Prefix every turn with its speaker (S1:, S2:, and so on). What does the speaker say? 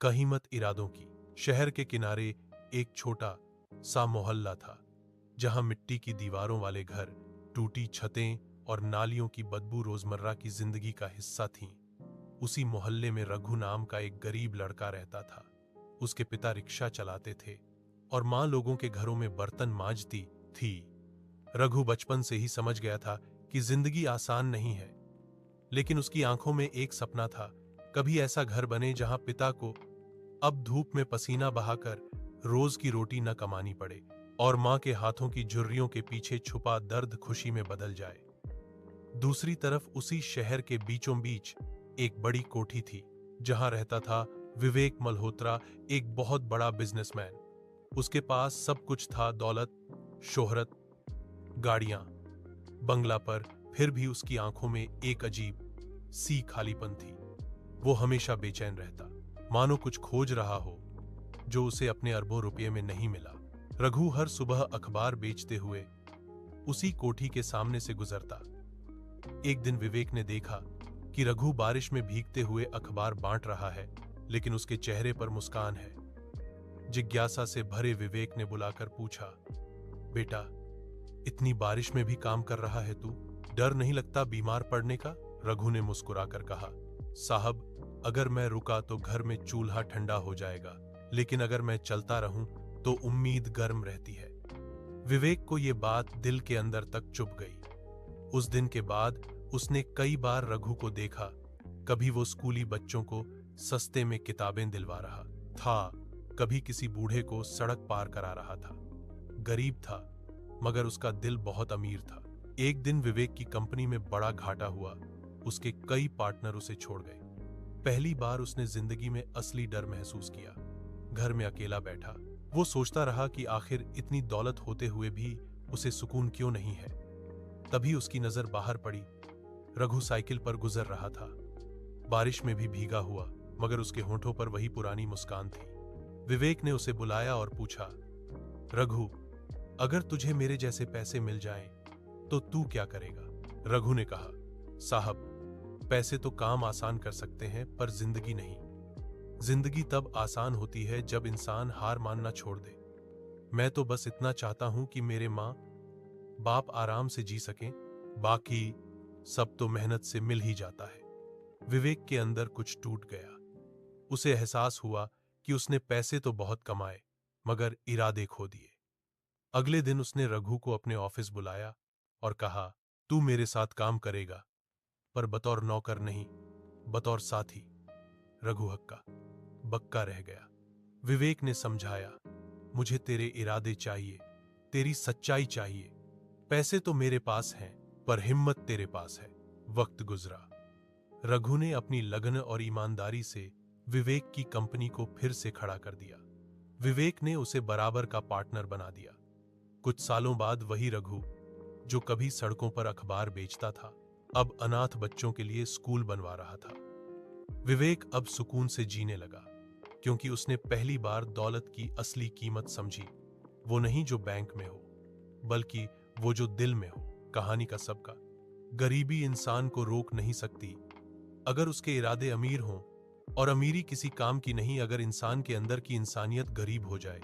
S1: कहीमत इरादों की। शहर के किनारे एक छोटा सा मोहल्ला था जहां मिट्टी की दीवारों वाले घर, टूटी छतें और नालियों की बदबू रोजमर्रा की जिंदगी का हिस्सा थीं। उसी मोहल्ले में रघु नाम का एक गरीब लड़का रहता था। उसके पिता रिक्शा चलाते थे और माँ लोगों के घरों में बर्तन मांजती थी। रघु बचपन से ही समझ गया था कि जिंदगी आसान नहीं है, लेकिन उसकी आंखों में एक सपना था, कभी ऐसा घर बने जहां पिता को अब धूप में पसीना बहाकर रोज की रोटी न कमानी पड़े और मां के हाथों की झुर्रियों के पीछे छुपा दर्द खुशी में बदल जाए। दूसरी तरफ उसी शहर के बीचों बीच एक बड़ी कोठी थी जहां रहता था विवेक मल्होत्रा, एक बहुत बड़ा बिजनेसमैन। उसके पास सब कुछ था, दौलत, शोहरत, गाड़ियां, बंगला, पर फिर भी उसकी आंखों में एक अजीब सी खालीपन थी। वो हमेशा बेचैन रहता, मानो कुछ खोज रहा हो जो उसे अपने अरबों रुपये में नहीं मिला। रघु हर सुबह अखबार बेचते हुए उसी कोठी के सामने से गुजरता। एक दिन विवेक ने देखा कि रघु बारिश में भीगते हुए अखबार बांट रहा है, लेकिन उसके चेहरे पर मुस्कान है। जिज्ञासा से भरे विवेक ने बुलाकर पूछा, बेटा, इतनी बारिश में भी काम कर रहा है तू? डर नहीं लगता बीमार पड़ने का? रघु ने मुस्कुराकर कहा, साहब, अगर मैं रुका तो घर में चूल्हा ठंडा हो जाएगा, लेकिन अगर मैं चलता रहूं तो उम्मीद गर्म रहती है। विवेक को यह बात दिल के अंदर तक चुभ गई। उस दिन के बाद उसने कई बार रघु को देखा। कभी वो स्कूली बच्चों को सस्ते में किताबें दिलवा रहा था, कभी किसी बूढ़े को सड़क पार करा रहा था। गरीब था, मगर उसका दिल बहुत अमीर था। एक दिन विवेक की कंपनी में बड़ा घाटा हुआ। उसके कई पार्टनर उसे छोड़ गए। पहली बार उसने जिंदगी में असली डर महसूस किया। घर में अकेला बैठा वो सोचता रहा कि आखिर इतनी दौलत होते हुए भी उसे सुकून क्यों नहीं है। तभी उसकी नजर बाहर पड़ी। रघु साइकिल पर गुजर रहा था, बारिश में भी भीगा हुआ, मगर उसके होंठों पर वही पुरानी मुस्कान थी। विवेक ने उसे बुलाया और पूछा, रघु, अगर तुझे मेरे जैसे पैसे मिल जाएं, तो तू क्या करेगा? रघु ने कहा, साहब, पैसे तो काम आसान कर सकते हैं, पर जिंदगी नहीं। जिंदगी तब आसान होती है जब इंसान हार मानना छोड़ दे। मैं तो बस इतना चाहता हूं कि मेरे माँ बाप आराम से जी सकें, बाकी सब तो मेहनत से मिल ही जाता है। विवेक के अंदर कुछ टूट गया। उसे एहसास हुआ कि उसने पैसे तो बहुत कमाए, मगर इरादे खो दिए। अगले दिन उसने रघु को अपने ऑफिस बुलाया और कहा, तू मेरे साथ काम करेगा, पर बतौर नौकर नहीं, बतौर साथी। रघु हक्का बक्का रह गया। विवेक ने समझाया, मुझे तेरे इरादे चाहिए, तेरी सच्चाई चाहिए। पैसे तो मेरे पास हैं, पर हिम्मत तेरे पास है। वक्त गुजरा। रघु ने अपनी लगन और ईमानदारी से विवेक की कंपनी को फिर से खड़ा कर दिया। विवेक ने उसे बराबर का पार्टनर बना दिया। कुछ सालों बाद वही रघु, जो कभी सड़कों पर अखबार बेचता था, अब अनाथ बच्चों के लिए स्कूल बनवा रहा था। विवेक अब सुकून से जीने लगा, क्योंकि उसने पहली बार दौलत की असली कीमत समझी। वो नहीं जो बैंक में हो, बल्कि वो जो दिल में हो। कहानी का सबका, गरीबी इंसान को रोक नहीं सकती अगर उसके इरादे अमीर हों, और अमीरी किसी काम की नहीं अगर इंसान के अंदर की इंसानियत गरीब हो जाए।